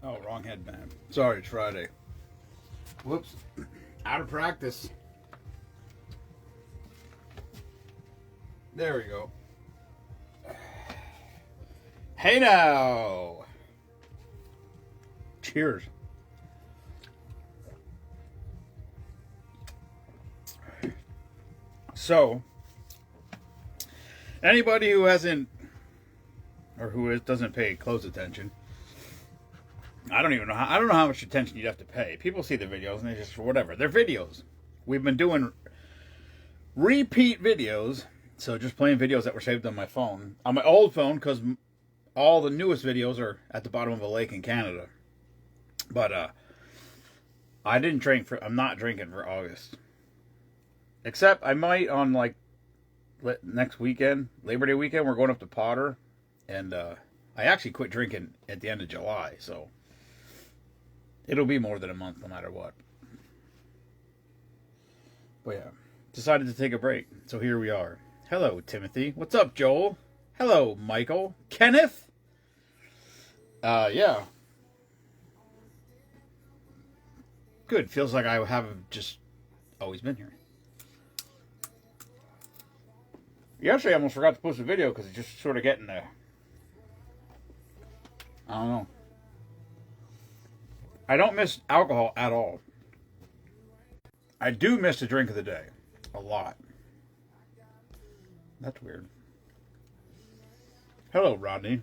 Oh, wrong headband. Sorry, it's Friday. Whoops. Out of practice. There we go. Hey now. Cheers. So, anybody who hasn't, or who doesn't pay close attention, I don't know how much attention you'd have to pay. People see the videos and they just, whatever. They're videos. We've been doing repeat videos, so just playing videos that were saved on my phone. On my old phone, because all the newest videos are at the bottom of a lake in Canada. But, I'm not drinking for August. Except I might on, like, next weekend, Labor Day weekend, we're going up to Potter. And I actually quit drinking at the end of July, so it'll be more than a month no matter what. But yeah, decided to take a break, so here we are. Hello, Timothy. What's up, Joel? Hello, Michael. Kenneth? Yeah. Good. Feels like I have just always been here. Yesterday I almost forgot to post a video because it's just sort of getting there. I don't know. I don't miss alcohol at all. I do miss the drink of the day. A lot. That's weird. Hello, Rodney.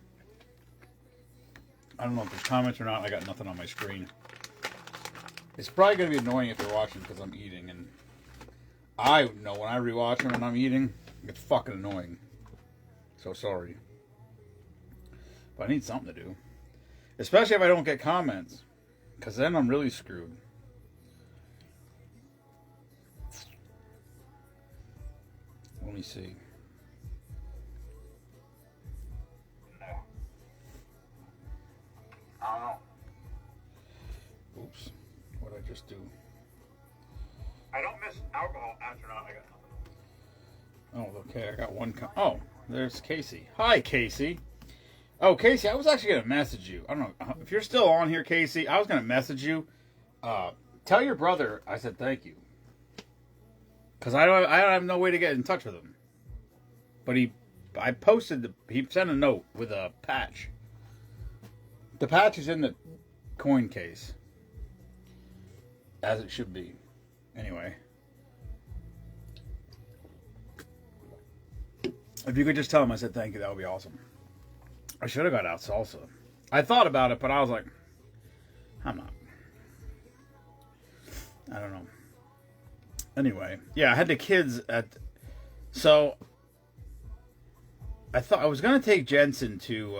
I don't know if there's comments or not. I got nothing on my screen. It's probably going to be annoying if you're watching because I'm eating. And I know when I rewatch them and I'm eating, it's fucking annoying. So sorry. But I need something to do. Especially if I don't get comments. Because then I'm really screwed. Let me see. No. I don't know. Oops. What did I just do? I don't miss alcohol after not. I got nothing. Oh, okay. I got one. Oh, there's Casey. Hi, Casey. Oh, Casey, I was actually going to message you. I don't know. If you're still on here, Casey, I was going to message you. Tell your brother I said thank you. Because I don't have no way to get in touch with him. But he sent a note with a patch. The patch is in the coin case. As it should be. Anyway. If you could just tell him I said thank you, that would be awesome. I should have got out salsa. I thought about it, but I was like, I'm not. I don't know. Anyway, yeah, I had the kids at. So, I thought I was gonna take Jensen to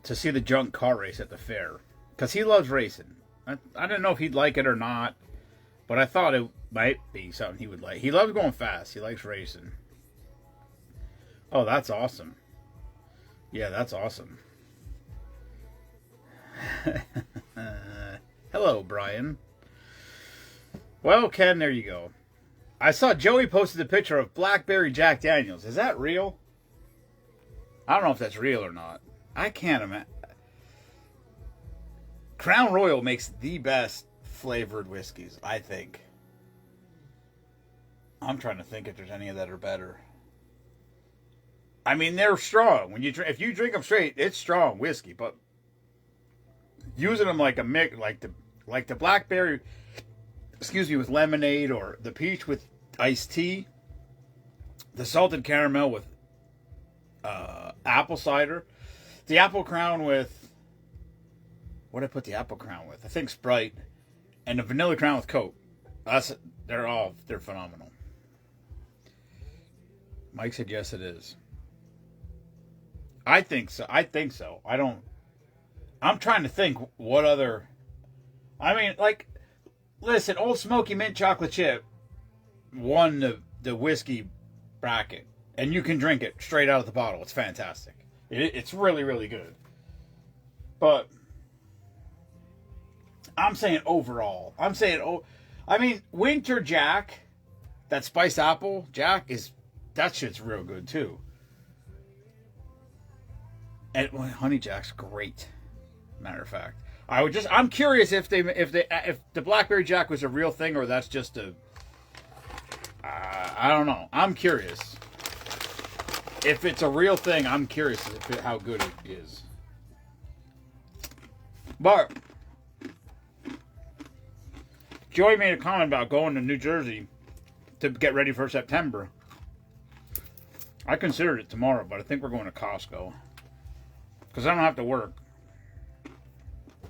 see the junk car race at the fair because he loves racing. I didn't know if he'd like it or not, but I thought it might be something he would like. He loves going fast. He likes racing. Oh, that's awesome. Yeah, that's awesome. Hello, Brian. Well, Ken, there you go. I saw Joey posted a picture of Blackberry Jack Daniels. Is that real? I don't know if that's real or not. I can't imagine. Crown Royal makes the best flavored whiskeys, I think. I'm trying to think if there's any that are better. I mean, they're strong. If you drink them straight, it's strong whiskey. But using them like a mix, like the blackberry, with lemonade, or the peach with iced tea, the salted caramel with apple cider, the apple crown with what did I put the apple crown with? I think Sprite, and the vanilla crown with Coke. They're phenomenal. Mike said yes, it is. I think so. I'm trying to think what other. I mean, like, listen, Old Smoky Mint Chocolate Chip won the whiskey bracket, and you can drink it straight out of the bottle. It's fantastic. It's really, really good. But I'm saying overall. Winter Jack, that spiced apple Jack that shit's real good too. And well, Honey Jack's great. Matter of fact, I'm curious if the Blackberry Jack was a real thing or that's just a. I don't know. I'm curious. If it's a real thing, I'm curious how good it is. But Joey made a comment about going to New Jersey to get ready for September. I considered it tomorrow, but I think we're going to Costco. Because I don't have to work.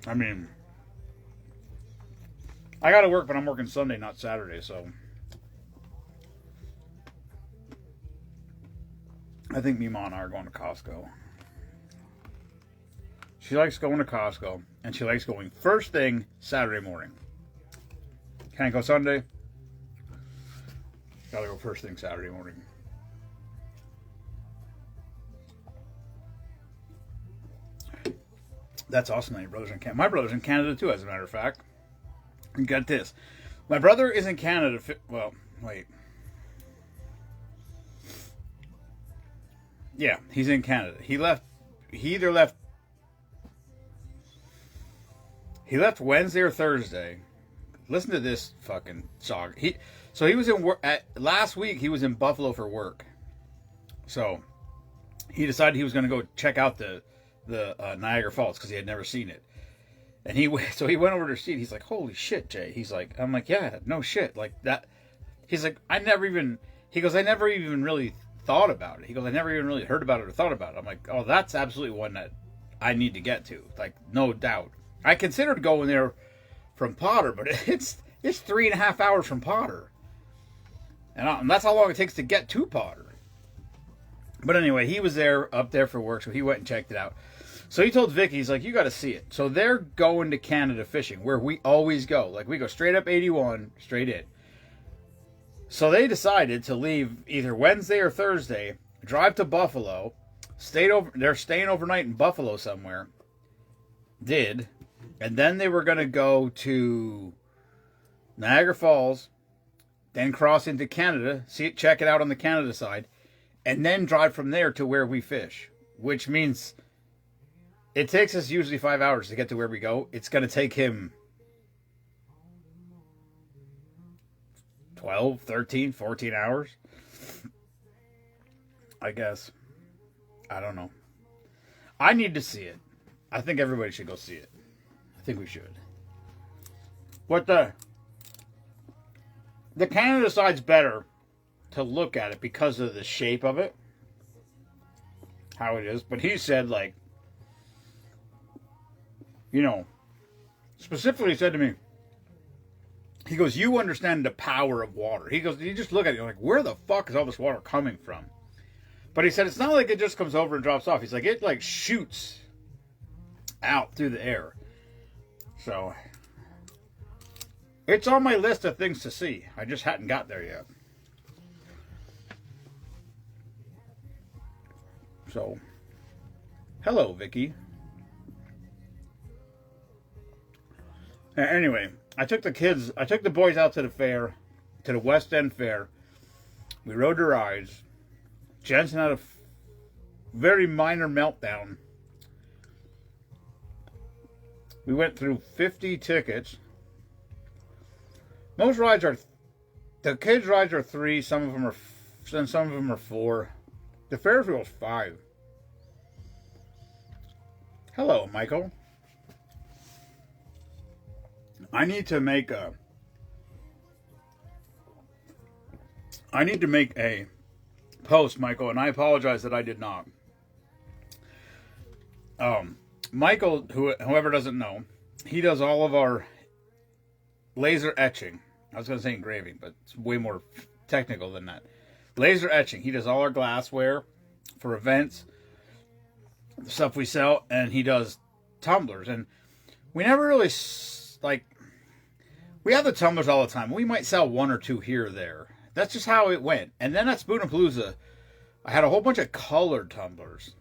I mean, I got to work, but I'm working Sunday, not Saturday, so. I think Mima and I are going to Costco. She likes going to Costco, and she likes going first thing Saturday morning. Can't go Sunday. Gotta go first thing Saturday morning. That's awesome that your brother's in Canada. My brother's in Canada too, as a matter of fact. And get this. My brother is in Canada. Well, wait. Yeah, he's in Canada. He left Wednesday or Thursday. Listen to this fucking song. He was in work last week. He was in Buffalo for work. So he decided he was going to go check out the Niagara Falls because he had never seen it. And he went over to see it. He's like, "Holy shit, Jay!" He's like, "I'm like, yeah, no shit, like that." He's like, "I never even." He goes, "I never even really thought about it." He goes, "I never even really heard about it or thought about it." I'm like, "Oh, that's absolutely one that I need to get to, like, no doubt." I considered going there from Potter, but it's 3.5 hours from Potter, and that's how long it takes to get to Potter. But anyway, he was up there for work, so he went and checked it out. So he told Vicky, he's like, "You got to see it." So they're going to Canada fishing, where we always go. Like, we go straight up 81, straight in. So they decided to leave either Wednesday or Thursday, drive to Buffalo, they're staying overnight in Buffalo somewhere, and then they were going to go to Niagara Falls, then cross into Canada, check it out on the Canada side, and then drive from there to where we fish, which means it takes us usually 5 hours to get to where we go. It's going to take him 12, 13, 14 hours. I guess. I don't know. I need to see it. I think everybody should go see it. I think we should. But the Canada side's better to look at it because of the shape of it. How it is. But he said, like, specifically said to me, he goes, "You understand the power of water." He goes, "You just look at it, you're like, where the fuck is all this water coming from?" But he said, it's not like it just comes over and drops off. He's like, it like shoots out through the air. So, it's on my list of things to see. I just hadn't got there yet. So, hello, Vicky. Anyway, I took the boys out to the fair, to the West End Fair. We rode the rides. Jensen had a very minor meltdown. We went through 50 tickets. Most rides the kids' rides are 3, some of them are 4. The Ferris wheel is 5. Hello, Michael. I need to make a post, Michael, and I apologize that I did not. Michael, whoever doesn't know, he does all of our laser etching. I was going to say engraving, but it's way more technical than that. Laser etching. He does all our glassware for events, the stuff we sell, and he does tumblers. And we never really, we have the tumblers all the time. We might sell 1 or 2 here or there. That's just how it went. And then at Spoonapalooza, I had a whole bunch of colored tumblers.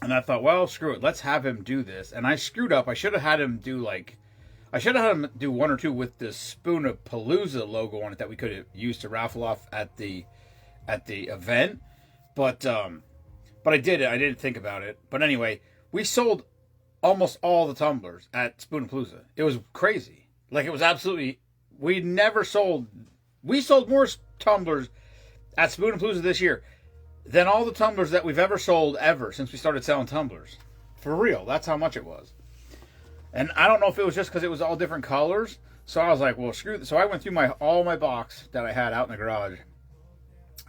And I thought, well, screw it. Let's have him do this. And I screwed up. I should have had him do 1 or 2 with the Spoonapalooza logo on it that we could have used to raffle off at the event. But But I did it. I didn't think about it. But anyway, we sold almost all the tumblers at Spoonapalooza. It was crazy. Like, it was absolutely... We sold more tumblers at Spoonapalooza this year than all the tumblers that we've ever sold ever since we started selling tumblers. For real. That's how much it was. And I don't know if it was just because it was all different colors. So I was like, well, screw this. So I went through all my box that I had out in the garage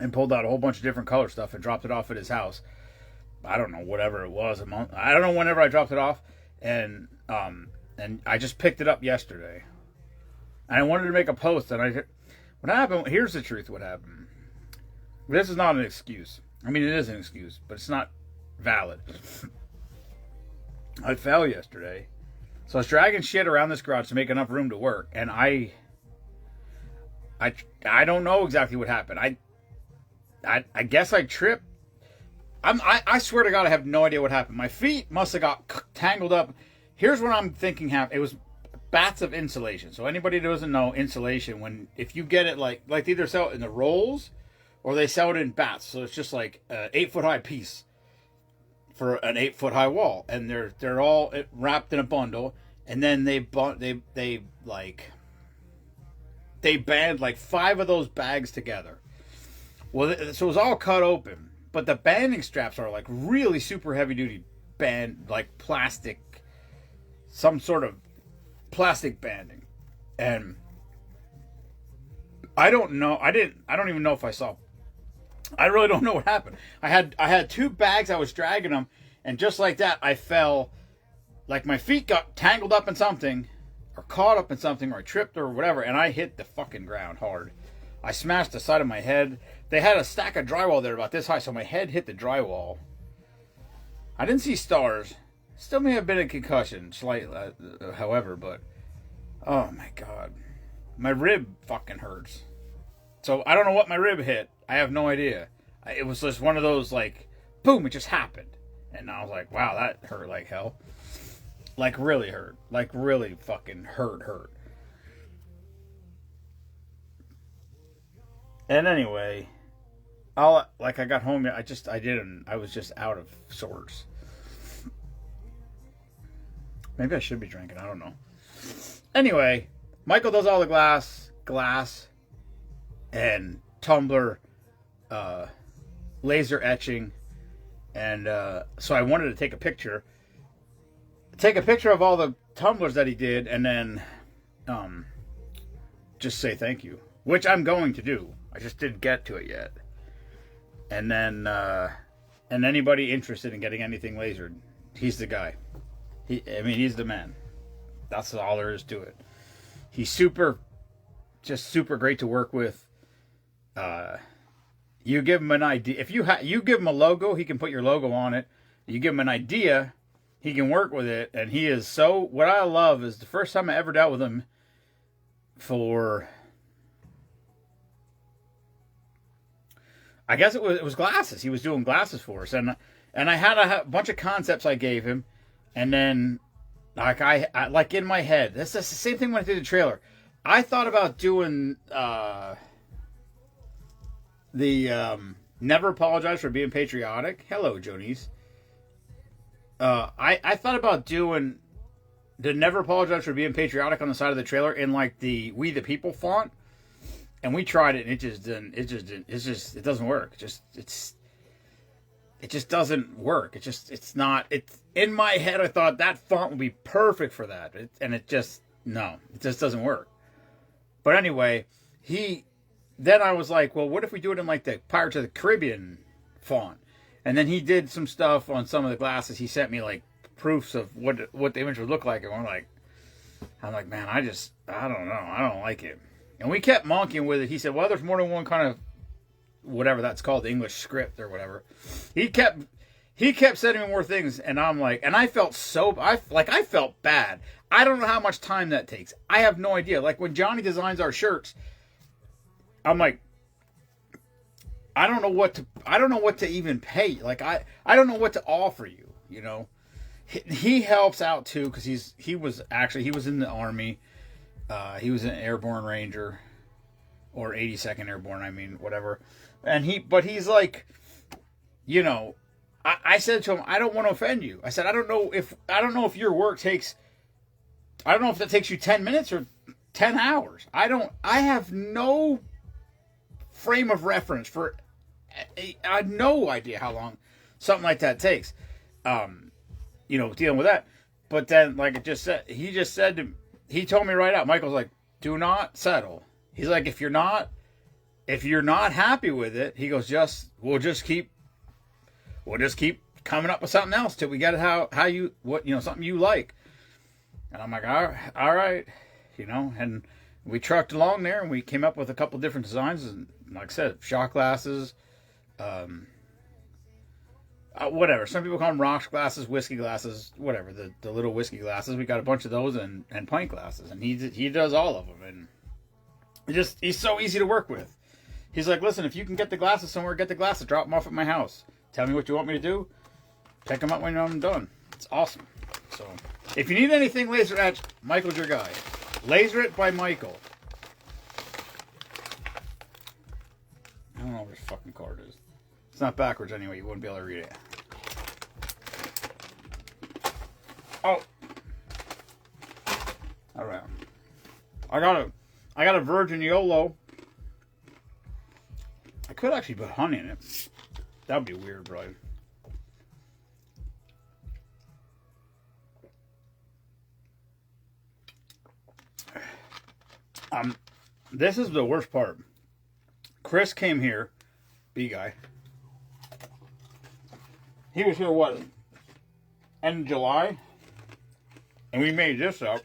and pulled out a whole bunch of different color stuff and dropped it off at his house. I don't know, whatever it was, a month. I don't know whenever I dropped it off. And I just picked it up yesterday. And I wanted to make a post. And what happened, here's the truth what happened. This is not an excuse. I mean, it is an excuse, but it's not valid. I fell yesterday. So I was dragging shit around this garage to make enough room to work. And I don't know exactly what happened. I guess I tripped. I swear to God, I have no idea what happened. My feet must have got tangled up. Here's what I'm thinking happened. It was bats of insulation. So anybody who doesn't know insulation, if you get it like they either sell it in the rolls or they sell it in bats. So it's just like an 8-foot high piece for an 8-foot high wall, and they're all wrapped in a bundle, and then they band like 5 of those bags together. Well, so it was all cut open, but the banding straps are like really super heavy duty band, like plastic, some sort of plastic banding, and I don't know. I don't even know if I saw. I really don't know what happened. I had 2 bags. I was dragging them, and just like that, I fell. Like my feet got tangled up in something, or caught up in something, or I tripped or whatever, and I hit the fucking ground hard. I smashed the side of my head. They had a stack of drywall there about this high, so my head hit the drywall. I didn't see stars. Still may have been a concussion, slightly, however, but oh my God, my rib fucking hurts. So I don't know what my rib hit. I have no idea. It was just one of those, like, boom, it just happened. And I was like, wow, that hurt like hell. Like, really hurt. Like, really fucking hurt. And anyway, I got home, I was just out of sorts. Maybe I should be drinking, I don't know. Anyway, Michael does all the glass, and tumbler, laser etching, and so I wanted to take a picture of all the tumblers that he did, and then just say thank you, which I'm going to do. I just didn't get to it yet. And then and anybody interested in getting anything lasered, he's the guy. He's the man. That's all there is to it. He's super great to work with. You give him an idea. If you give him a logo, he can put your logo on it. You give him an idea, he can work with it. And he is so... What I love is the first time I ever dealt with him for... I guess it was glasses. He was doing glasses for us. And I had a bunch of concepts I gave him. And then, like, I like in my head, that's the same thing when I did the trailer. I thought about doing... Never Apologize for Being Patriotic. Hello, Jonice. I thought about doing the Never Apologize for Being Patriotic on the side of the trailer in like the We the People font, and we tried it and it doesn't work. It just doesn't work. It's in my head. I thought that font would be perfect for that, it just doesn't work. But anyway, then I was like, well, what if we do it in like the Pirates of the Caribbean font? And then he did some stuff on some of the glasses. He sent me like proofs of what the image would look like. And I'm like, man, I don't know. I don't like it. And we kept monkeying with it. He said, well, there's more than one kind of whatever that's called, the English script or whatever. He kept sending me more things. And I'm like, and I felt I felt bad. I don't know how much time that takes. I have no idea. Like when Johnny designs our shirts, I'm like, I don't know what to even pay. Like I don't know what to offer you, you know. He helps out too because he was in the Army. He was an Airborne Ranger or 82nd Airborne, whatever. And he's like, you know, I said to him, I don't want to offend you. I said, I don't know if your work takes, I don't know if that takes you 10 minutes or 10 hours. I have no frame of reference for, I have no idea how long something like that takes. Dealing with that. But then, like he just said, he told me right out, Michael's like, do not settle. He's like, if you're not happy with it, he goes, we'll just keep coming up with something else till we get it something you like. And I'm like, all right, and we trucked along there and we came up with a couple different designs. And like I said, shot glasses, whatever. Some people call them rocks glasses, whiskey glasses, whatever. The little whiskey glasses. We got a bunch of those and pint glasses, and he does all of them. And he's so easy to work with. He's like, listen, if you can get the glasses somewhere, get the glasses, drop them off at my house. Tell me what you want me to do. Pick them up when I'm done. It's awesome. So, if you need anything laser etched, Michael's your guy. Laser It by Michael. I don't know where this fucking card is. It's not backwards anyway. You wouldn't be able to read it. Oh. All right. I got a Virgin YOLO. I could actually put honey in it. That would be weird, bro. This is the worst part. Chris came here, B guy. He was here, what, end of July? And we made this up.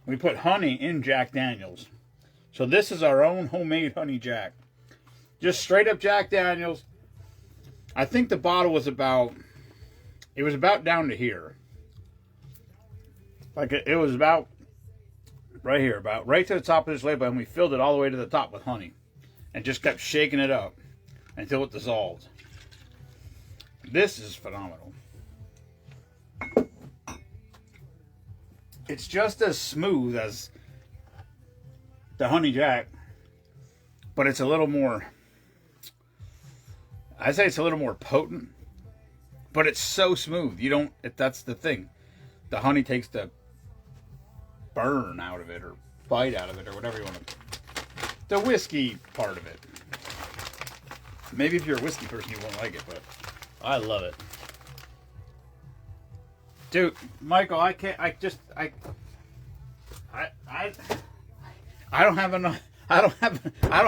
We put honey in Jack Daniels. So this is our own homemade honey Jack. Just straight up Jack Daniels. I think the bottle was about down to here. Like it was about right here, about right to the top of this label, and we filled it all the way to the top with honey. And just kept shaking it up until it dissolved. This is phenomenal. It's just as smooth as the honey Jack, but it's a little more, I'd say it's a little more potent, but it's so smooth. That's the thing. The honey takes the burn out of it, or bite out of it, or whatever you want to, the whiskey part of it. Maybe if you're a whiskey person, you won't like it, but I love it. Dude, Michael, I don't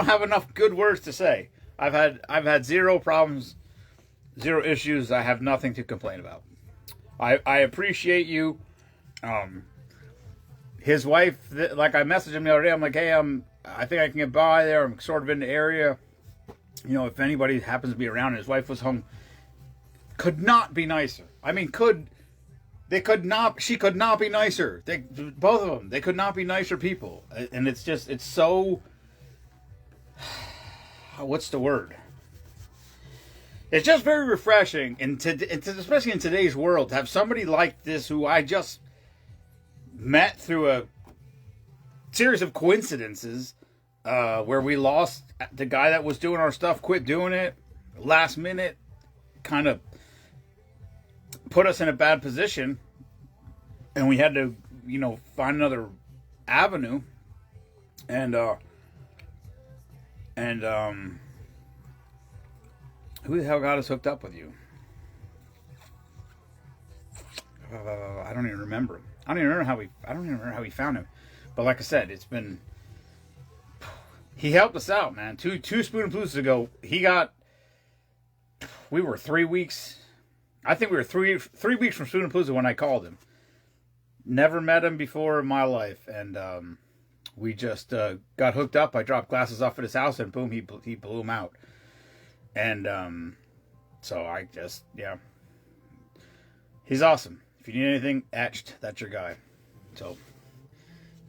have enough good words to say. I've had zero problems, zero issues. I have nothing to complain about. I appreciate you. His wife, like I messaged him the other day. I'm like, hey, I think I can get by there. I'm sort of in the area. If anybody happens to be around, and his wife was home. Could not be nicer. I mean, she could not be nicer. Both of them, they could not be nicer people. And it's so, what's the word? It's just very refreshing, especially in today's world, to have somebody like this who I just met through a series of coincidences, where we lost the guy that was doing our stuff, quit doing it, last minute, kind of put us in a bad position, and we had to, find another avenue, and who the hell got us hooked up with you? I don't even remember. I don't even remember how we found him. But like I said, he helped us out, man. Two Spoon Blues ago, we were 3 weeks. I think we were three weeks from Spoonapalooza when I called him. Never met him before in my life, and we just got hooked up. I dropped glasses off at his house, and boom, he blew them out. And so I just, he's awesome. If you need anything etched, that's your guy. So,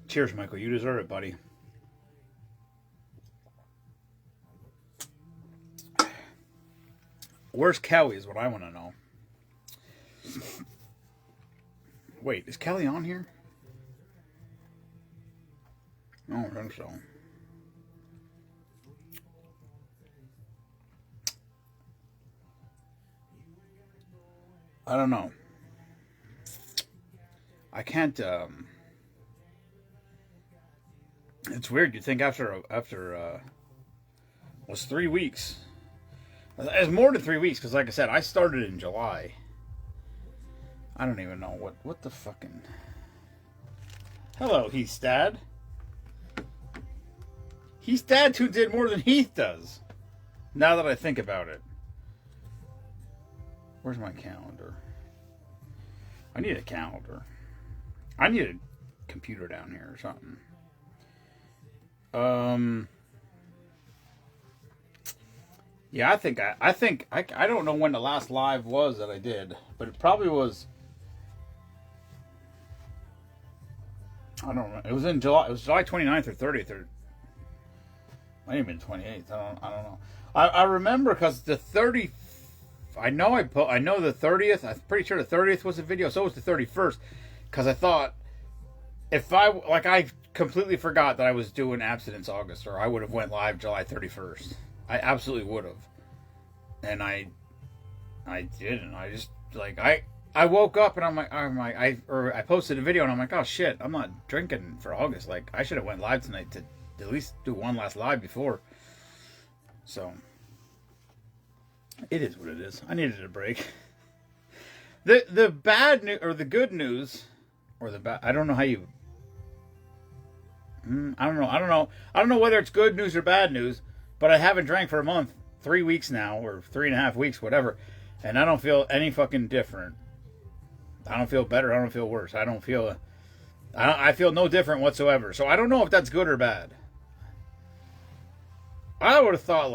cheers, Michael. You deserve it, buddy. Where's Kelly is what I want to know. Wait, is Kelly on here? I don't think so. I don't know. I can't. It's weird. You think after was 3 weeks. It's more than 3 weeks because, like I said, I started in July. I don't even know what the fucking. Hello, Heath's dad. Heath's dad who did more than Heath does. Now that I think about it. Where's my calendar? I need a calendar. I need a computer down here or something. Yeah, I don't know when the last live was that I did, but it probably was. I don't know. It was in July. It was July 29th or 30th, or might have been 28th. I don't know. I remember because the 30th. I know the 30th. I'm pretty sure the 30th was a video. So was the 31st, because I thought I completely forgot that I was doing Abstinence August, or I would have went live July 31st. I absolutely would have, and I didn't. I just I woke up and I posted a video and I'm like, oh shit, I'm not drinking for August. Like, I should have went live tonight to at least do one last live before. So it is what it is. I needed a break. The bad news, or the good news, or the bad, I don't know how you. I don't know whether it's good news or bad news, but I haven't drank for a month, 3 weeks now, or 3.5 weeks, whatever, and I don't feel any fucking different. I don't feel better. I don't feel worse. I feel no different whatsoever. So I don't know if that's good or bad. I would have thought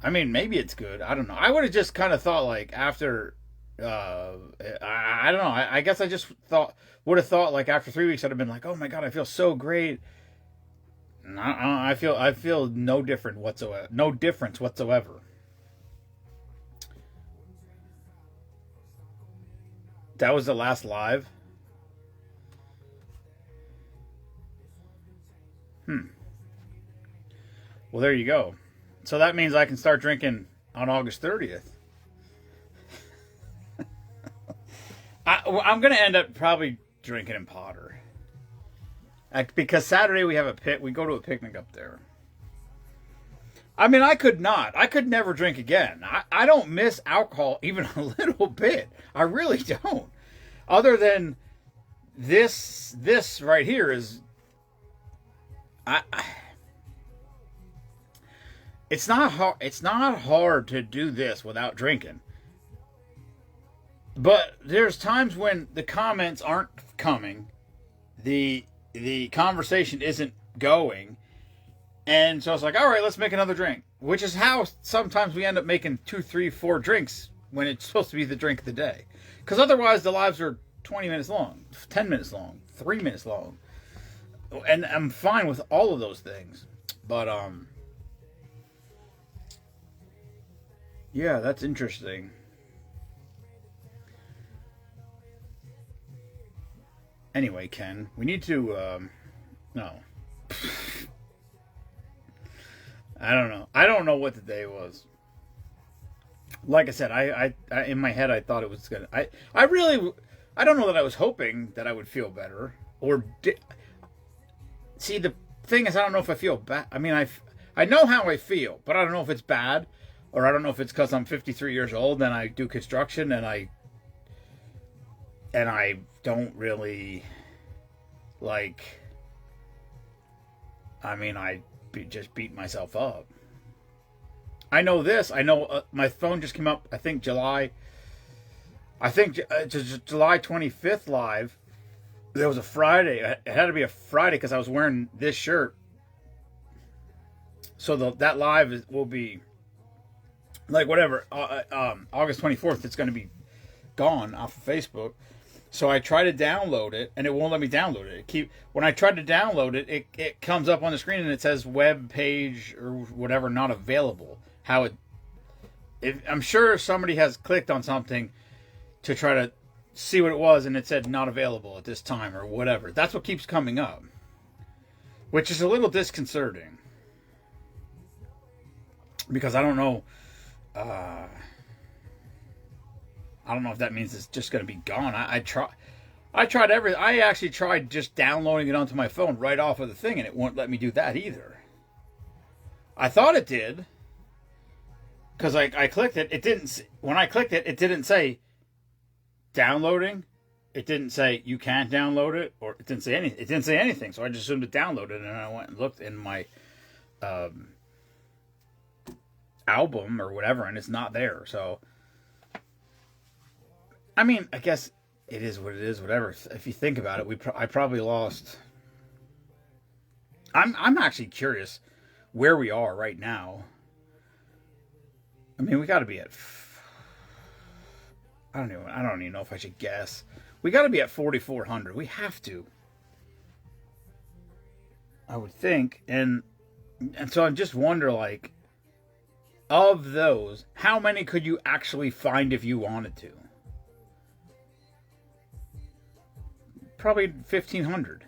maybe it's good. I don't know. I would have just kind of thought after, I don't know. I guess I just would have thought after 3 weeks I'd have been like, oh my God, I feel so great. And I feel no different whatsoever. No difference whatsoever. That was the last live. Well, there you go. So that means I can start drinking on August 30th. I'm going to end up probably drinking in Potter. Because Saturday we have we go to a picnic up there. I mean, I could never drink again. I don't miss alcohol even a little bit. I really don't. Other than this right here is, it's not hard. It's not hard to do this without drinking. But there's times when the comments aren't coming, the conversation isn't going. And so I was like, all right, let's make another drink. Which is how sometimes we end up making 2, 3, 4 drinks when it's supposed to be the drink of the day. Because otherwise the lives are 20 minutes long, 10 minutes long, 3 minutes long. And I'm fine with all of those things. But, yeah, that's interesting. Anyway, Ken, we need to, no. I don't know. I don't know what the day was. Like I said, I in my head I thought it was gonna. I don't know that I was hoping that I would feel better see, the thing is, I don't know if I feel bad. I mean, I know how I feel, but I don't know if it's bad, or I don't know if it's because I'm 53 years old and I do construction and I don't really I just beat myself up. I know this. I know my phone just came up. I think July 25th live. There was a Friday. It had to be a Friday because I was wearing this shirt. So that live will be whatever. August 24th. It's going to be gone off of Facebook. So I try to download it, and it won't let me download it. When I try to download it, it comes up on the screen and it says web page or whatever not available. I'm sure somebody has clicked on something to try to see what it was, and it said not available at this time or whatever. That's what keeps coming up, which is a little disconcerting because I don't know. I don't know if that means it's just going to be gone. I tried everything. I actually tried just downloading it onto my phone right off of the thing, and it won't let me do that either. I thought it did, because I clicked it. It didn't. When I clicked it, it didn't say downloading. It didn't say you can't download it, or it didn't say anything. It didn't say anything, so I just assumed it downloaded, and I went and looked in my album or whatever, and it's not there. So, I mean, I guess it is what it is. Whatever. If you think about it, I probably lost. I'm actually curious where we are right now. I mean, we got to be at. I don't even know if I should guess. We got to be at 4,400. We have to. I would think, and so I just wonder, like, of those, how many could you actually find if you wanted to? Probably 1,500.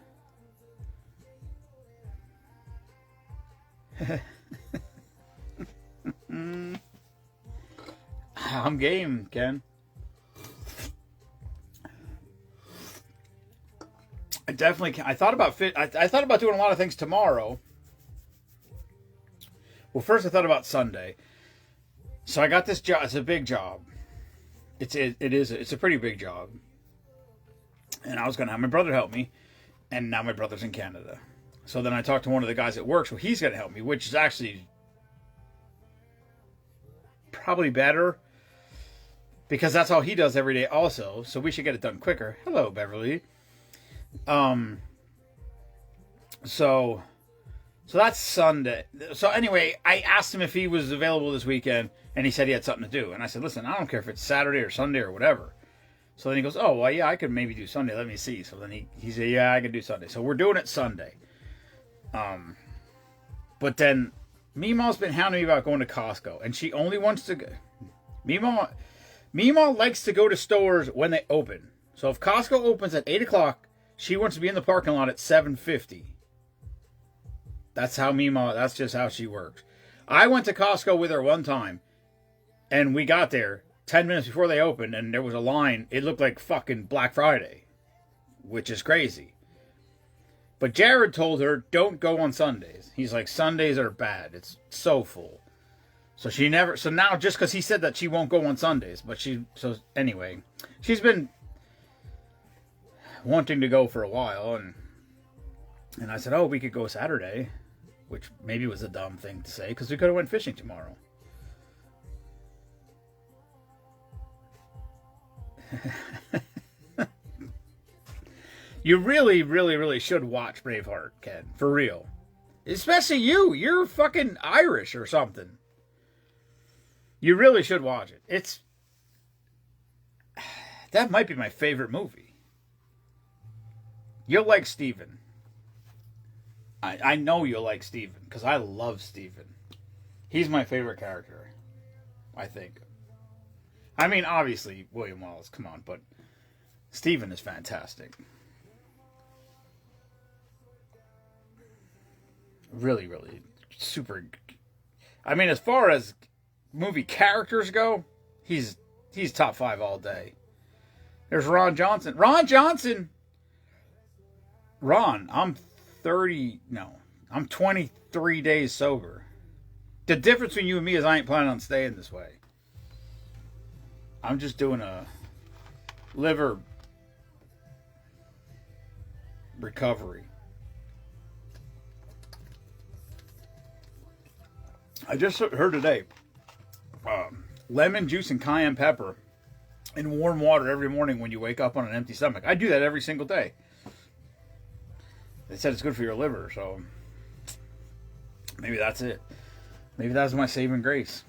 I'm game, Ken. I definitely can. I thought about doing a lot of things tomorrow. Well, first I thought about Sunday. So I got this job. It's a big job. It's a pretty big job. And I was gonna have my brother help me, and now my brother's in Canada. So then I talked to one of the guys at work, so he's gonna help me, which is actually probably better, because that's all he does every day also. So we should get it done quicker. Hello, Beverly. So that's Sunday. So anyway, I asked him if he was available this weekend, and he said he had something to do. And I said, listen, I don't care if it's Saturday or Sunday or whatever. So then he goes, oh, well, yeah, I could maybe do Sunday. Let me see. So then he said, yeah, I could do Sunday. So we're doing it Sunday. But then Meemaw's been hounding me about going to Costco, and she only wants to go. Meemaw likes to go to stores when they open. So if Costco opens at 8 o'clock, she wants to be in the parking lot at 7:50. That's just how she works. I went to Costco with her one time, and we got there 10 minutes before they opened, and there was a line. It looked like fucking Black Friday, which is crazy. But Jared told her, don't go on Sundays. He's like, Sundays are bad. It's so full. So now just because he said that, she won't go on Sundays. Anyway, she's been wanting to go for a while, and I said, oh, we could go Saturday, which maybe was a dumb thing to say, because we could have went fishing tomorrow. You really, really, really should watch Braveheart, Ken. For real. Especially you. You're fucking Irish or something. You really should watch it. That might be my favorite movie. You'll like Steven. I know you'll like Steven, because I love Steven. He's my favorite character, I think. I mean, obviously, William Wallace, come on, but Steven is fantastic. Really, really super. I mean, as far as movie characters go, he's top 5 all day. There's Ron Johnson. Ron, I'm 23 days sober. The difference between you and me is I ain't planning on staying this way. I'm just doing a liver recovery. I just heard today, lemon juice and cayenne pepper in warm water every morning when you wake up on an empty stomach. I do that every single day. They said it's good for your liver, so maybe that's it. Maybe that's my saving grace.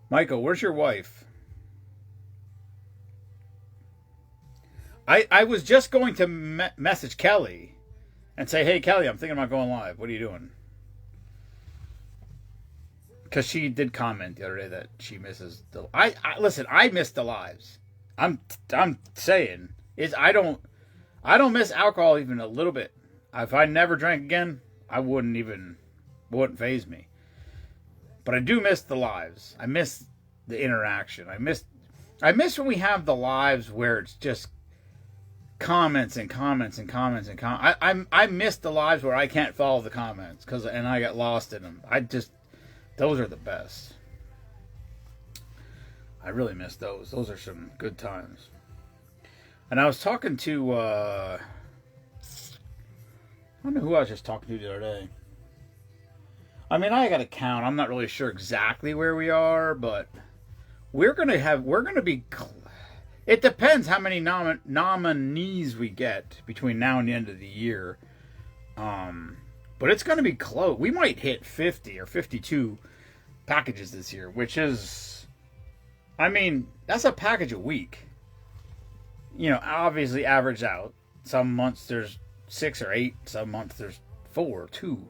Michael, where's your wife? I was just going to message Kelly and say, hey, Kelly, I'm thinking about going live. What are you doing? Because she did comment the other day that she misses the... Listen, I miss the lives. I'm saying I don't miss alcohol even a little bit. If I never drank again, wouldn't faze me. But But I do miss the lives. I miss the interaction. I miss when we have the lives where it's just comments and comments and comments and comments. I miss the lives where I can't follow the comments and I get lost in them. Those are the best. I really miss those. Those are some good times. And I was talking to I don't know who I was just talking to the other day. I mean, I got to count. I'm not really sure exactly where we are, but we're going to be, it depends how many nominees we get between now and the end of the year. But it's going to be close. We might hit 50 or 52 packages this year, which is, I mean, that's a package a week. You know, obviously average out. Some months there's 6 or 8. Some months there's 4 or 2.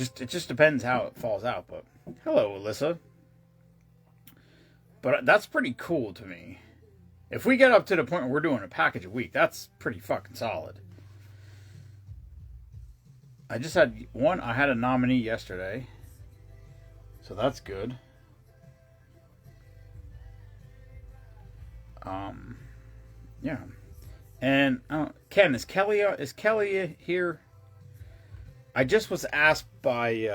It just depends how it falls out. But hello, Alyssa. But that's pretty cool to me. If we get up to the point where we're doing a package a week, that's pretty fucking solid. I had a nominee yesterday. So that's good. Yeah. And Ken, is Kelly here? I just was asked by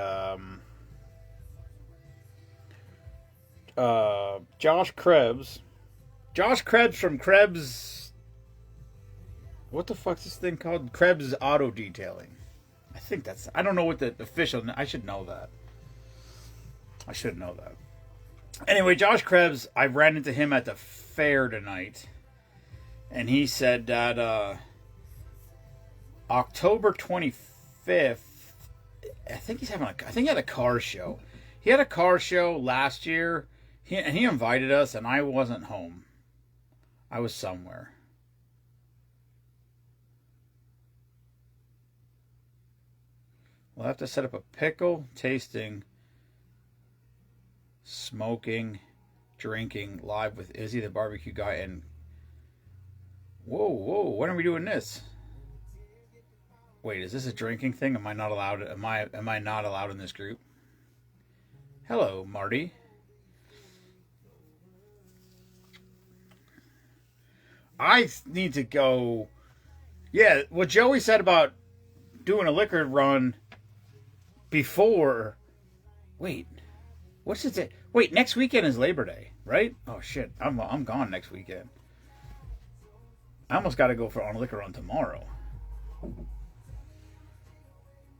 Josh Krebs. Josh Krebs from Krebs. What the fuck's this thing called? Krebs Auto Detailing. I don't know what the official. I should know that. Anyway, Josh Krebs, I ran into him at the fair tonight. And he said that October 25th, I think he had a car show. He had a car show last year, and he invited us, and I wasn't home. I was somewhere. We'll have to set up a pickle tasting, smoking, drinking live with Izzy the barbecue guy. And whoa, when are we doing this? Wait, is this a drinking thing? Am I not allowed? Am I not allowed in this group? Hello, Marty. I need to go. Yeah, what Joey said about doing a liquor run before. Wait, what's it? Wait, next weekend is Labor Day, right? Oh shit, I'm gone next weekend. I almost got to go on a liquor run tomorrow.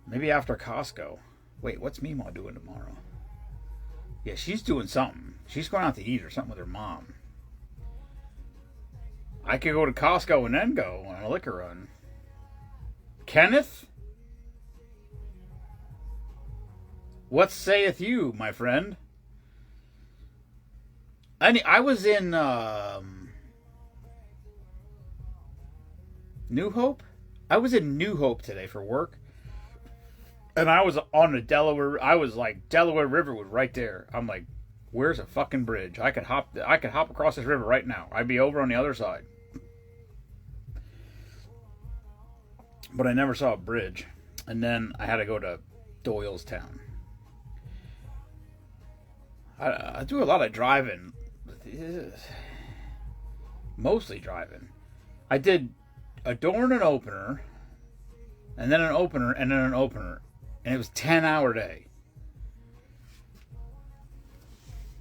Maybe after Costco. Wait, what's Meemaw doing tomorrow? Yeah, she's doing something. She's going out to eat or something with her mom. I could go to Costco and then go on a liquor run. Kenneth? What saith you, my friend? I was in New Hope? I was in New Hope today for work. And I was on the Delaware. I was like, Delaware River was right there. I'm like, where's a fucking bridge? I could hop across this river right now. I'd be over on the other side. But I never saw a bridge. And then I had to go to Doylestown. I do a lot of driving. Mostly driving. I did a door and an opener. And then an opener and then an opener. And it was a 10-hour day.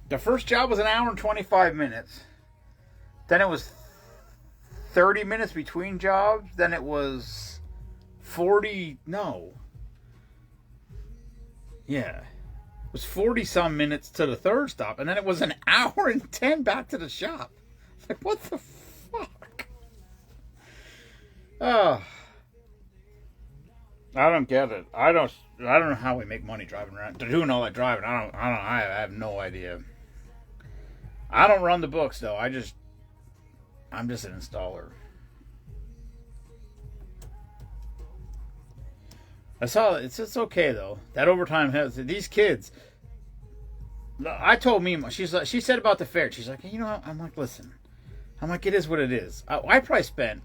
The first job was an hour and 25 minutes. Then it was 30 minutes between jobs. Then it was 40... No. Yeah. It was 40-some minutes to the third stop. And then it was an hour and 10 back to the shop. Like, what the fuck? Oh. I don't get it. I don't know how we make money driving around. Doing all that driving, I have no idea. I don't run the books though. I'm just an installer. I saw it's okay though. That overtime has these kids. I told Mima, she said about the fair. She's like, you know, I'm like, listen, I'm like, it is what it is. I probably spent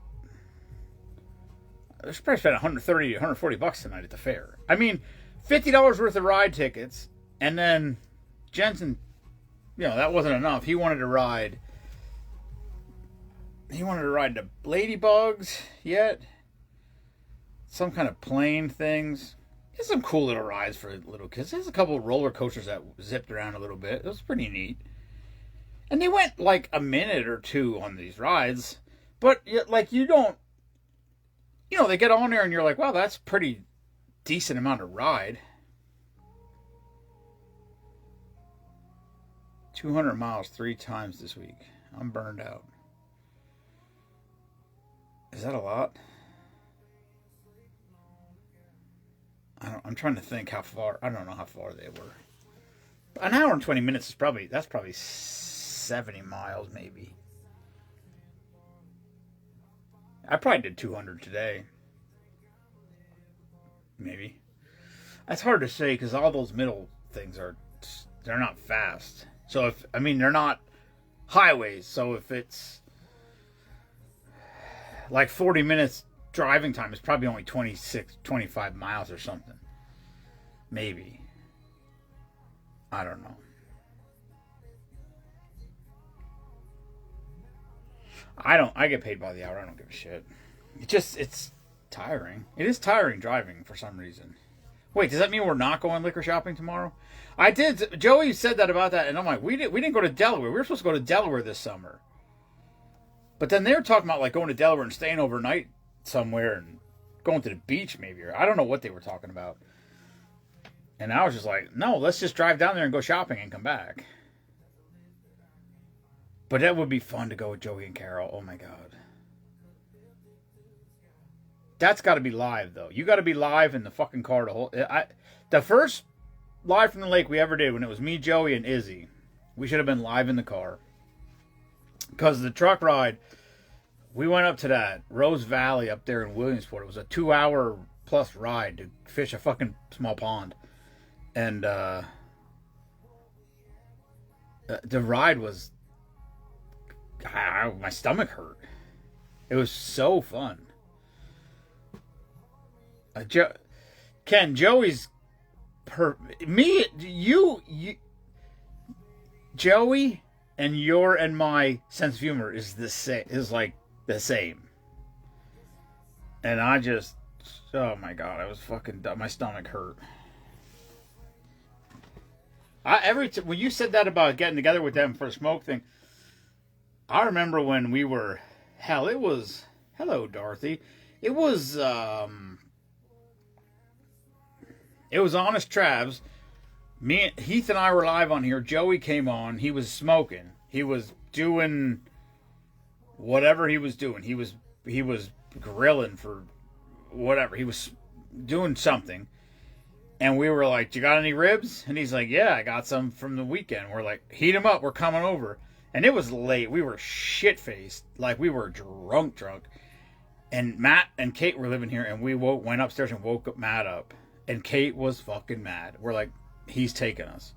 130 to 140 bucks tonight at the fair. I mean, $50 worth of ride tickets, and then Jensen, that wasn't enough. He wanted to ride. He wanted to ride the Ladybugs yet. Some kind of plane things. There's some cool little rides for little kids. There's a couple of roller coasters that zipped around a little bit. It was pretty neat. And they went like a minute or two on these rides. But like you don't, they get on there and you're like, wow, that's pretty decent amount of ride. 200 miles 3 times this week. I'm burned out. Is that a lot? I'm trying to think how far. I don't know how far they were. An hour and 20 minutes is probably 70 miles maybe. I probably did 200 today. Maybe. That's hard to say because all those middle things they're not fast. So they're not highways. So if it's like 40 minutes driving time, it's probably only 25 miles or something. Maybe. I don't know. I get paid by the hour. I don't give a shit. It's tiring. It is tiring driving for some reason. Wait, does that mean we're not going liquor shopping tomorrow? I did. Joey said that about that, and I'm like, we didn't go to Delaware. We were supposed to go to Delaware this summer. But then they were talking about like going to Delaware and staying overnight somewhere and going to the beach maybe. Or I don't know what they were talking about. And I was just like, no, let's just drive down there and go shopping and come back. But that would be fun to go with Joey and Carol. Oh my God. That's got to be live though. You got to be live in the fucking car the first live from the lake we ever did when it was me, Joey, and Izzy. We should have been live in the car. Because the truck ride, we went up to that Rose Valley up there in Williamsport. It was a 2-hour plus ride to fish a fucking small pond. And the ride was... my stomach hurt. It was so fun. Ken, Joey's... Joey... and my sense of humor is like the same. And I just, oh my God, I was fucking, my stomach hurt. When you said that about getting together with them for the smoke thing, I remember when we were, hello Dorothy, it was Honest Travs. Heath and I were live on here. Joey came on. He was smoking. He was doing whatever he was doing. He was grilling for whatever. He was doing something. And we were like, "You got any ribs?" And he's like, "Yeah, I got some from the weekend." We're like, "Heat them up. We're coming over." And it was late. We were shit-faced. Like, we were drunk. And Matt and Kate were living here. And we went upstairs and woke Matt up. And Kate was fucking mad. We're like, he's taking us.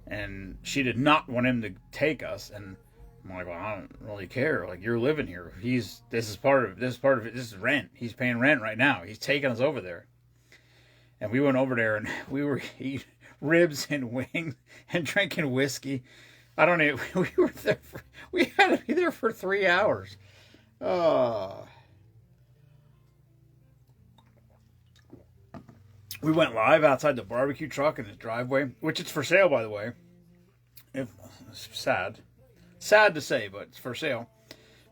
And she did not want him to take us. And I'm like, well, I don't really care. Like, you're living here. This is part of it. This is rent. He's paying rent right now. He's taking us over there. And we went over there and we were eating ribs and wings and drinking whiskey. I don't know. We had to be there for 3 hours. We went live outside the barbecue truck in his driveway, which it's for sale, by the way. It's sad to say, but it's for sale.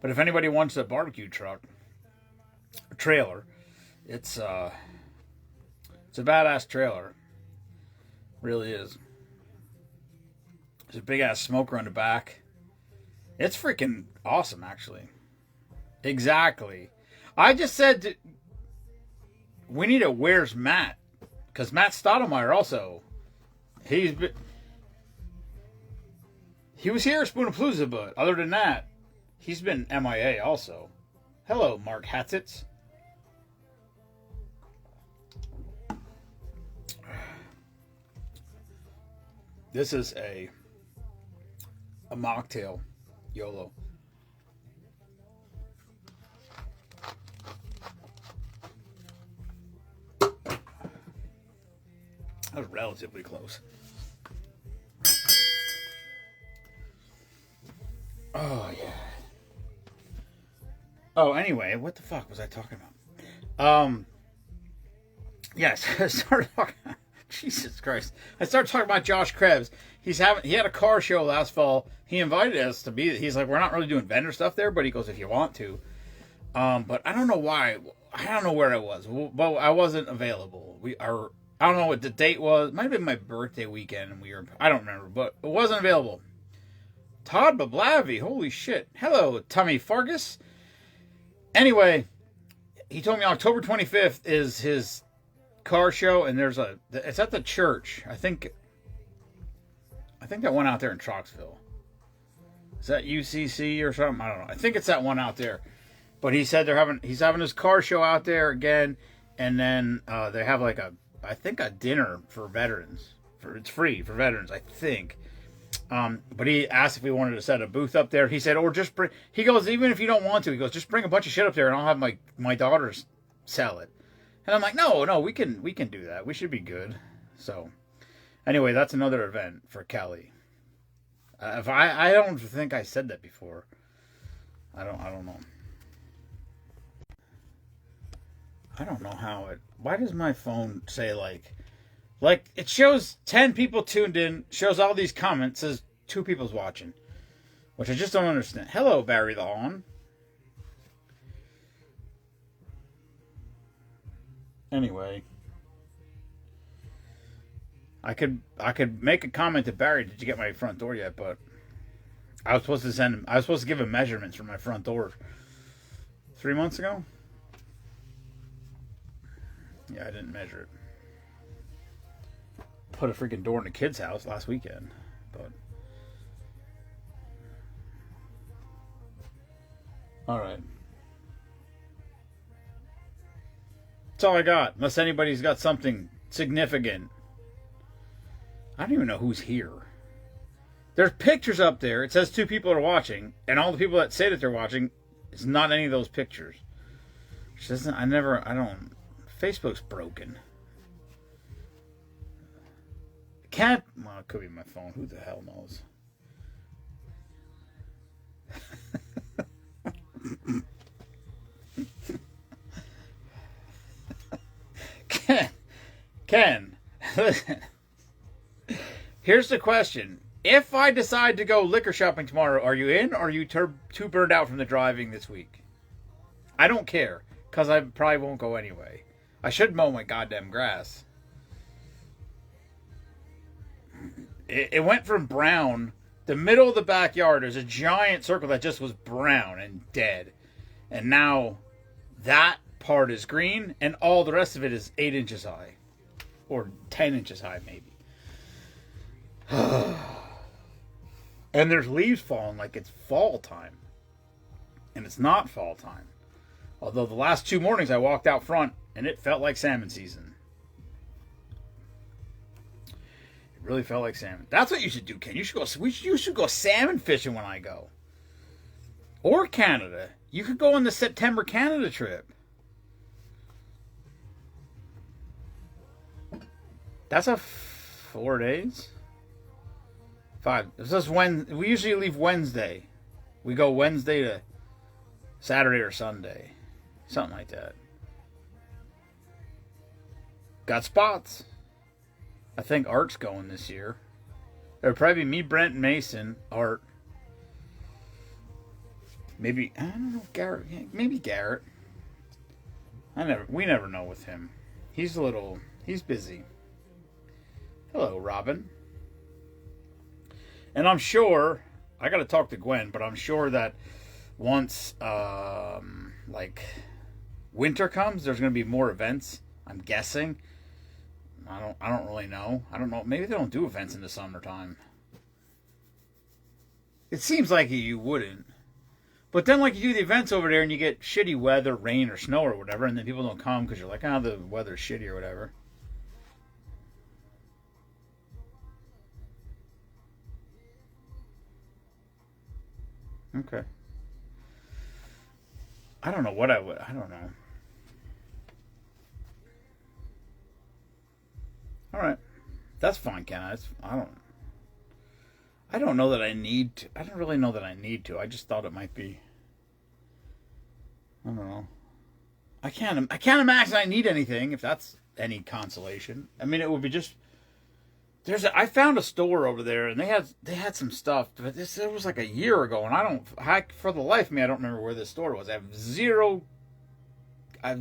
But if anybody wants a barbecue truck, a trailer, it's a badass trailer. Really is. There's a big ass smoker on the back. It's freaking awesome, actually. Exactly. I just said we need a Where's Matt? Because Matt Stottlemyre also, he was here at Spoonapalooza, but other than that, he's been MIA also. Hello, Mark Hatzitz. This is a mocktail, YOLO. That was relatively close. Oh yeah. Oh, anyway, what the fuck was I talking about? Yes, I started talking. Jesus Christ! I started talking about Josh Krebs. He had a car show last fall. He invited us to be. He's like, we're not really doing vendor stuff there, but he goes, if you want to. But I don't know why. I don't know where I was, but I wasn't available. I don't know what the date was. It might have been my birthday weekend, and I don't remember, but it wasn't available. Todd Bablavy, holy shit! Hello, Tommy Fargus. Anyway, he told me October 25th is his car show, and it's at the church. I think that one out there in Troxville. Is that UCC or something? I don't know. I think it's that one out there. But he said he's having his car show out there again, and then they have like a dinner for veterans. It's free for veterans, I think. But he asked if we wanted to set a booth up there. He said, or just bring. He goes, even if you don't want to, he goes, just bring a bunch of shit up there, and I'll have my daughters sell it. And I'm like, no, we can do that. We should be good. So, anyway, that's another event for Kelly. If I don't think I said that before. I don't know. I don't know how it. Why does my phone say like it shows 10 people tuned in, shows all these comments, says 2 people's watching, which I just don't understand. Hello, Barry the On. Anyway, I could make a comment to Barry. Did you get my front door yet? But I was supposed to give him measurements for my front door 3 months ago. Yeah, I didn't measure it. Put a freaking door in a kid's house last weekend, but all right. That's all I got. Unless anybody's got something significant. I don't even know who's here. There's pictures up there. It says 2 people are watching, and all the people that say that they're watching, it's not any of those pictures. Which doesn't. I don't. Facebook's broken. Well, it could be my phone. Who the hell knows? Ken, listen. Here's the question. If I decide to go liquor shopping tomorrow, are you in, or are you too burned out from the driving this week? I don't care, because I probably won't go anyway. I should mow my goddamn grass. It went from brown. The middle of the backyard is a giant circle that just was brown and dead. And now that part is green, and all the rest of it is 8 inches high. Or 10 inches high, maybe. And there's leaves falling like it's fall time. And it's not fall time. Although the last 2 mornings I walked out front, and it felt like salmon season. It really felt like salmon. That's what you should do, Ken. You should go salmon fishing when I go. Or Canada. You could go on the September Canada trip. That's a 4 days? 5. This is we usually leave Wednesday. We go Wednesday to Saturday or Sunday. Something like that. Got spots. I think Art's going this year. It'll probably be me, Brent, and Mason. Art. Maybe, I don't know, Garrett. Yeah, maybe Garrett. We never know with him. He's busy. Hello, Robin. And I'm sure, I gotta talk to Gwen, but I'm sure that once, winter comes, there's gonna be more events. I'm guessing. I don't really know. I don't know. Maybe they don't do events in the summertime. It seems like you wouldn't. But then, you do the events over there and you get shitty weather, rain or snow or whatever, and then people don't come because you're like, the weather's shitty or whatever. Okay. I don't know what I don't know. All right. That's fine, Ken. I I don't know that I need to. I don't really know that I need to. I just thought it might be. I don't know. I can't imagine I need anything if that's any consolation. I mean, it would be just. I found a store over there and they had some stuff, but it was like a year ago, and for the life of me I don't remember where this store was. I have zero. I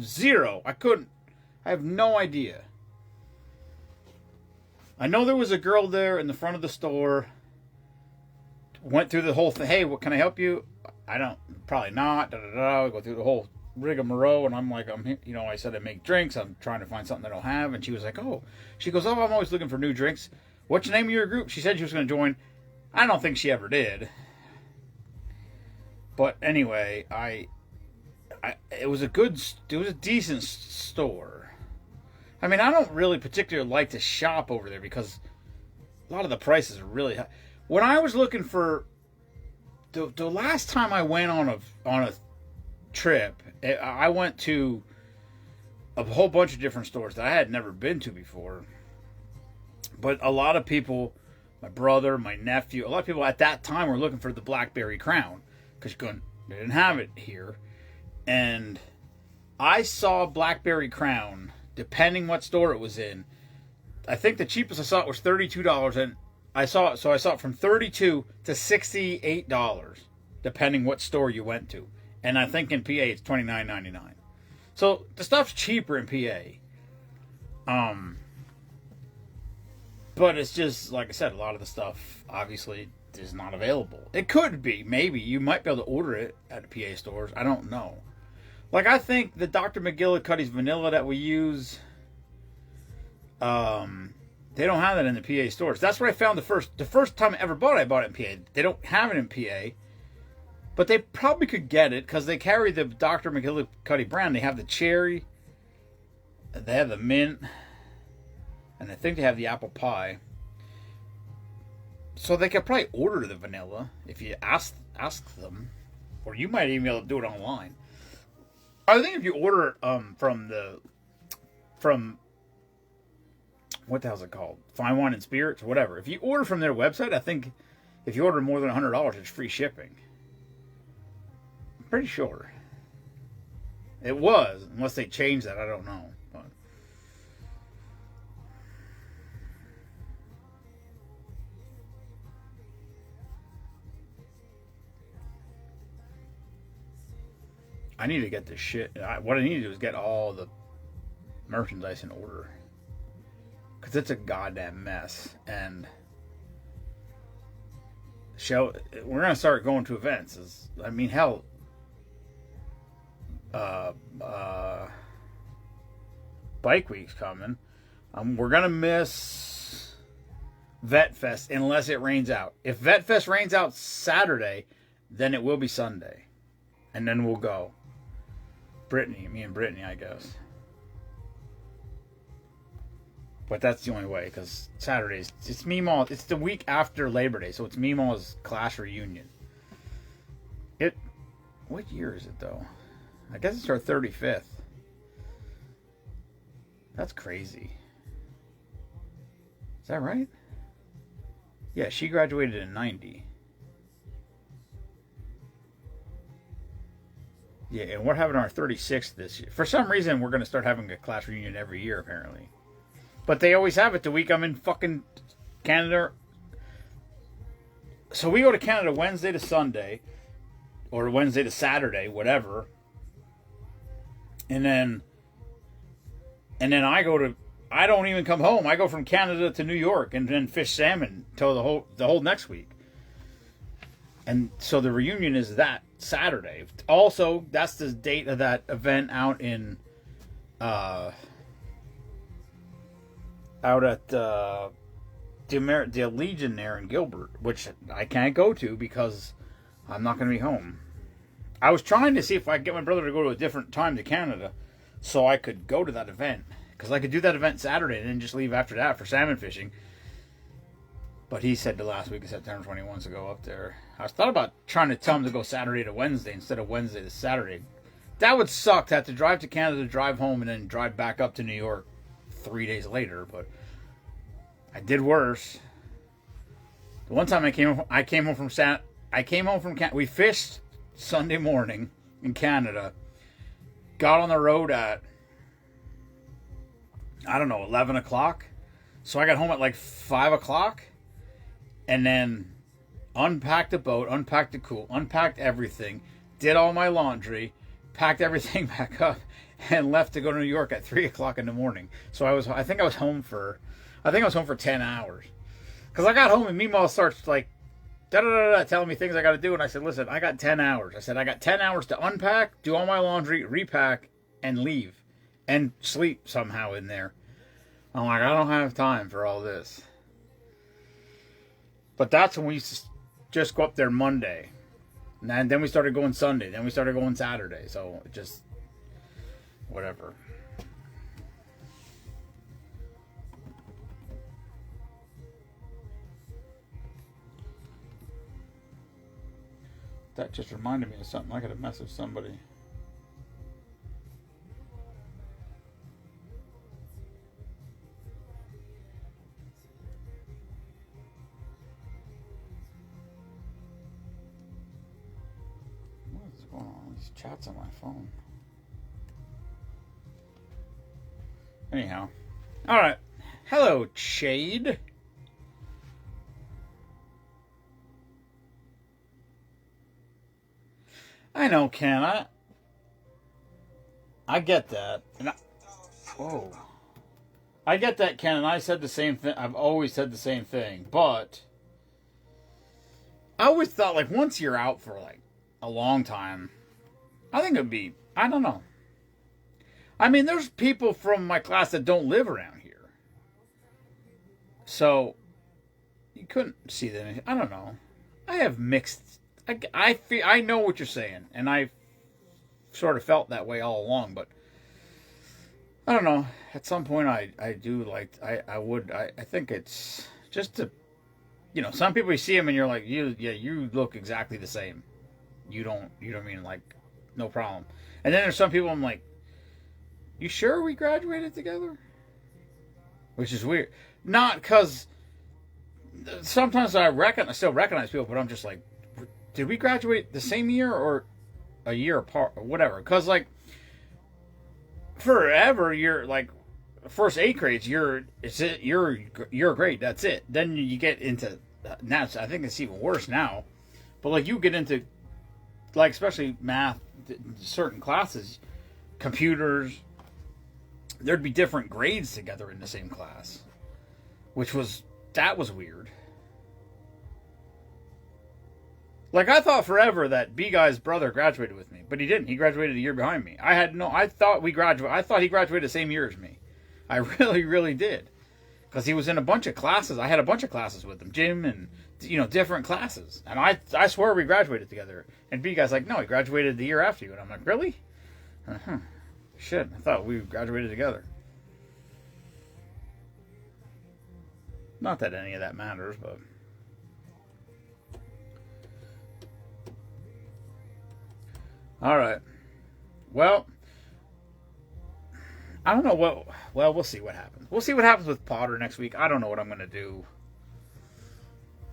have no idea. I know there was a girl there in the front of the store. Went through the whole thing. Hey, what can I help you? I don't. Probably not. Da da da. Go through the whole rigmarole, and I'm like, I said I make drinks. I'm trying to find something I don't have, and she was like, oh. She goes, oh, I'm always looking for new drinks. What's the name of your group? She said she was going to join. I don't think she ever did. But anyway, it was a decent store. I mean, I don't really particularly like to shop over there because a lot of the prices are really high. When I was looking for the last time I went on a trip, I went to a whole bunch of different stores that I had never been to before. But a lot of people, my brother, my nephew, a lot of people at that time were looking for the Blackberry Crown because they didn't have it here. And I saw Blackberry Crown, depending what store it was in. I think the cheapest I saw it was $32, and I saw it from $32 to $68, depending what store you went to. And I think in PA it's $29.99. So the stuff's cheaper in PA. But it's just, like I said, a lot of the stuff obviously is not available. It could be, maybe. You might be able to order it at the PA stores. I don't know. Like, I think the Dr. McGillicuddy's vanilla that we use, they don't have that in the PA stores. That's where I found the first time I ever bought it, I bought it in PA. They don't have it in PA. But they probably could get it because they carry the Dr. McGillicuddy brand. They have the cherry, they have the mint, and I think they have the apple pie. So they could probably order the vanilla if you ask them. Or you might even be able to do it online. I think if you order it from what the hell's it called? Fine Wine and Spirits, whatever. If you order from their website, I think if you order more than $100, it's free shipping. I'm pretty sure. It was, unless they changed that, I don't know. But I need to get this shit. What I need to do is get all the merchandise in order. Because it's a goddamn mess. And we're going to start going to events. I mean, hell. Bike Week's coming. We're going to miss Vet Fest unless it rains out. If Vet Fest rains out Saturday, then it will be Sunday. And then we'll go. Me and Brittany, I guess. But that's the only way, because Saturdays, it's Meemaw. It's the week after Labor Day, so it's Meemaw's class reunion. What year is it, though? I guess it's our 35th. That's crazy. Is that right? Yeah, she graduated in 90. Yeah, and we're having our 36th this year. For some reason, we're going to start having a class reunion every year, apparently. But they always have it the week I'm in fucking Canada. So we go to Canada Wednesday to Sunday. Or Wednesday to Saturday, whatever. And then I don't even come home. I go from Canada to New York and then fish salmon till the whole next week. And so the reunion is that Saturday. Also, that's the date of that event out at the Legion there in Gilbert, which I can't go to because I'm not going to be home. I was trying to see if I could get my brother to go to a different time to Canada so I could go to that event. Because I could do that event Saturday and then just leave after that for salmon fishing. But he said the last week of September 21 wants to go up there. I was thought about trying to tell him to go Saturday to Wednesday instead of Wednesday to Saturday. That would suck to have to drive to Canada, drive home, and then drive back up to New York 3 days later. But I did worse. The one time I came home from we fished Sunday morning in Canada. Got on the road at, I don't know, 11 o'clock. So I got home at like 5 o'clock. And then unpacked the boat, unpacked the cool, unpacked everything, did all my laundry, packed everything back up, and left to go to New York at 3 o'clock in the morning. So I think I was home for 10 hours. Because I got home and Meemaw starts like, telling me things I got to do. And I said, listen, I got 10 hours. I said, I got 10 hours to unpack, do all my laundry, repack, and leave. And sleep somehow in there. I'm like, I don't have time for all this. But that's when we used to just go up there Monday. And then we started going Sunday. Then we started going Saturday. So it just, whatever. That just reminded me of something. I got to message somebody. What's going on? These chats on my phone. Anyhow. Alright. Hello, Shade. I know, Ken. I get that. Whoa. I get that, Ken, and I said the same thing. I've always said the same thing. But I always thought, like, once you're out for, like, a long time, I think it'd be, I don't know. I mean, there's people from my class that don't live around here. So, you couldn't see them. I don't know. I have mixed... I know what you're saying, and I sort of felt that way all along, but I don't know. At some point, I do like, I think it's just to, some people you see them and you're like, you look exactly the same. You don't mean, like, no problem. And then there's some people I'm like, you sure we graduated together? Which is weird. Not because sometimes I still recognize people, but I'm just like, did we graduate the same year or a year apart or whatever? Because, like, forever, you're, like, first 8 grades, you're grade, that's it. Then you get into, now I think it's even worse now, but, like, you get into, like, especially math, certain classes, computers, there'd be different grades together in the same class, that was weird. Like, I thought forever that B-Guy's brother graduated with me, but he didn't. He graduated a year behind me. I thought he graduated the same year as me. I really, really did. Because he was in a bunch of classes. I had a bunch of classes with him. Gym and, different classes. And I swear we graduated together. And B-Guy's like, no, he graduated the year after you. And I'm like, really? Shit, I thought we graduated together. Not that any of that matters, but... All right. Well, I don't know what... Well, we'll see what happens. We'll see what happens with Potter next week. I don't know what I'm going to do.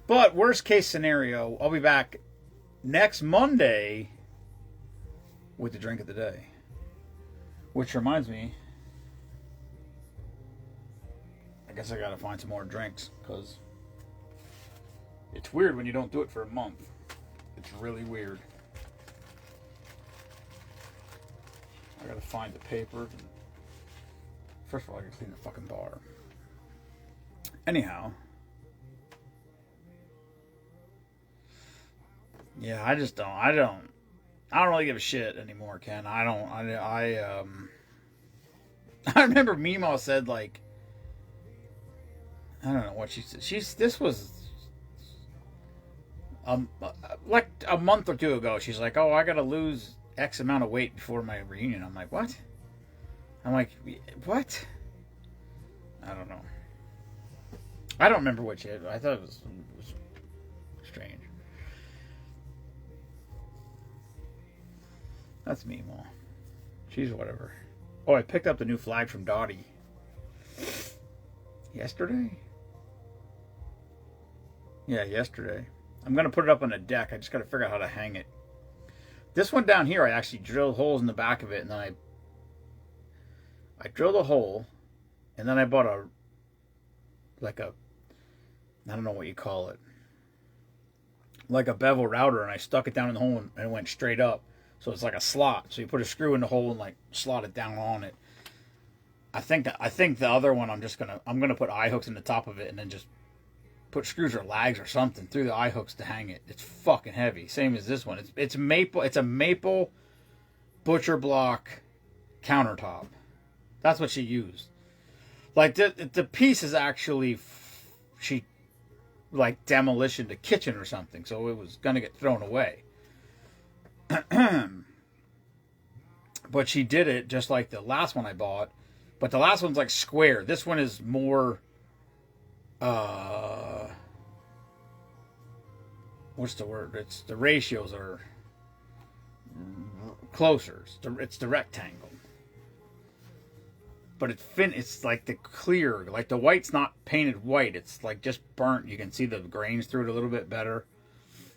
But worst case scenario, I'll be back next Monday with the drink of the day. Which reminds me, I guess I got to find some more drinks because it's weird when you don't do it for a month. It's really weird. I gotta find the paper. First of all, I gotta clean the fucking bar. Anyhow. Yeah, I don't really give a shit anymore, Ken. I remember Meemaw said, like, I don't know what she said. This was like a month or two ago. She's like, oh, I gotta lose X amount of weight before my reunion. I'm like, what? I'm like, what? I don't know. I don't remember what she had. I thought it was strange. That's Meemaw. She's whatever. Oh, I picked up the new flag from Dottie. Yesterday? Yeah, yesterday. I'm going to put it up on the deck. I just got to figure out how to hang it. This one down here, I actually drilled holes in the back of it, and then I drilled a hole, and then I bought I don't know what you call it, like a bevel router, and I stuck it down in the hole, and it went straight up. So it's like a slot. So you put a screw in the hole and like slot it down on it. I think the other one I'm gonna put eye hooks in the top of it and then just put screws or lags or something through the eye hooks to hang it. It's fucking heavy. Same as this one. It's maple. It's a maple butcher block countertop. That's what she used. Like the piece is actually she like demolition the kitchen or something, so it was gonna get thrown away. But she did it just like the last one I bought. But the last one's like square. This one is more what's the word? It's the ratios are closer. It's the rectangle. But it's like the clear, like the white's not painted white. It's like just burnt. You can see the grains through it a little bit better.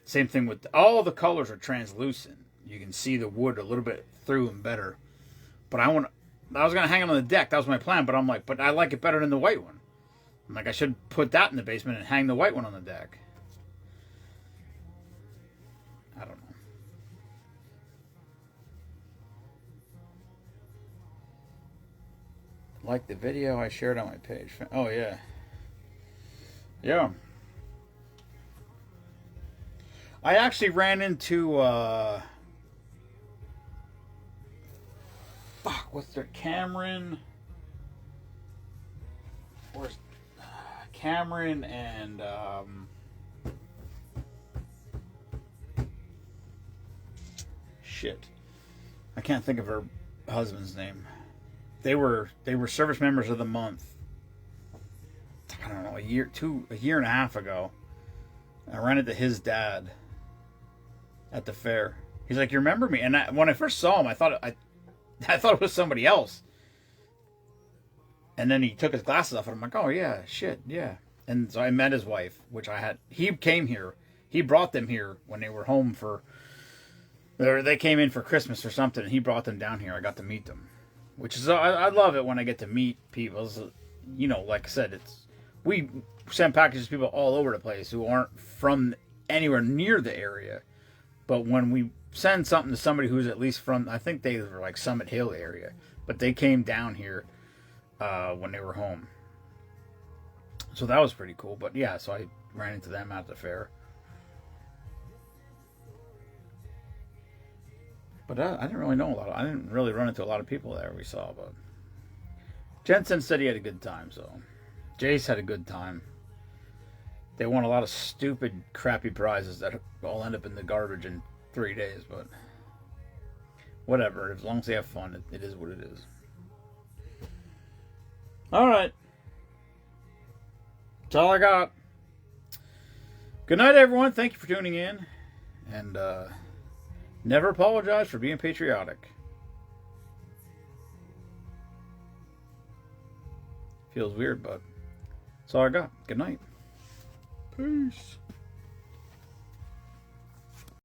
Same thing with all the colors are translucent. You can see the wood a little bit through them better. But I was gonna hang them on the deck. That was my plan. But I'm like, but I like it better than the white one. I'm like, I should put that in the basement and hang the white one on the deck. I don't know. Like the video I shared on my page. Oh yeah. Yeah. I actually ran into what's their Cameron? Where's Cameron and shit. I can't think of her husband's name. They were service members of the month. I don't know, a year and a half ago. I ran into his dad at the fair. He's like, "You remember me?" And when I first saw him, I thought it was somebody else. And then he took his glasses off, and I'm like, "Oh yeah, shit, yeah." And so I met his wife, which he came here. He brought them here when they were home they came in for Christmas or something, and he brought them down here. I got to meet them, which is I love it when I get to meet people. You know, like I said, we send packages to people all over the place who aren't from anywhere near the area. But when we send something to somebody who's at least from, I think they were like Summit Hill area, but they came down here when they were home. So that was pretty cool. But yeah, so I ran into them at the fair. But I didn't really know a lot. I didn't really run into a lot of people there we saw. But Jensen said he had a good time. So Jace had a good time. They won a lot of stupid, crappy prizes that all end up in the garbage in 3 days. But whatever. As long as they have fun, it is what it is. All right. That's all I got. Good night, everyone. Thank you for tuning in. And never apologize for being patriotic. Feels weird, but that's all I got. Good night. Peace.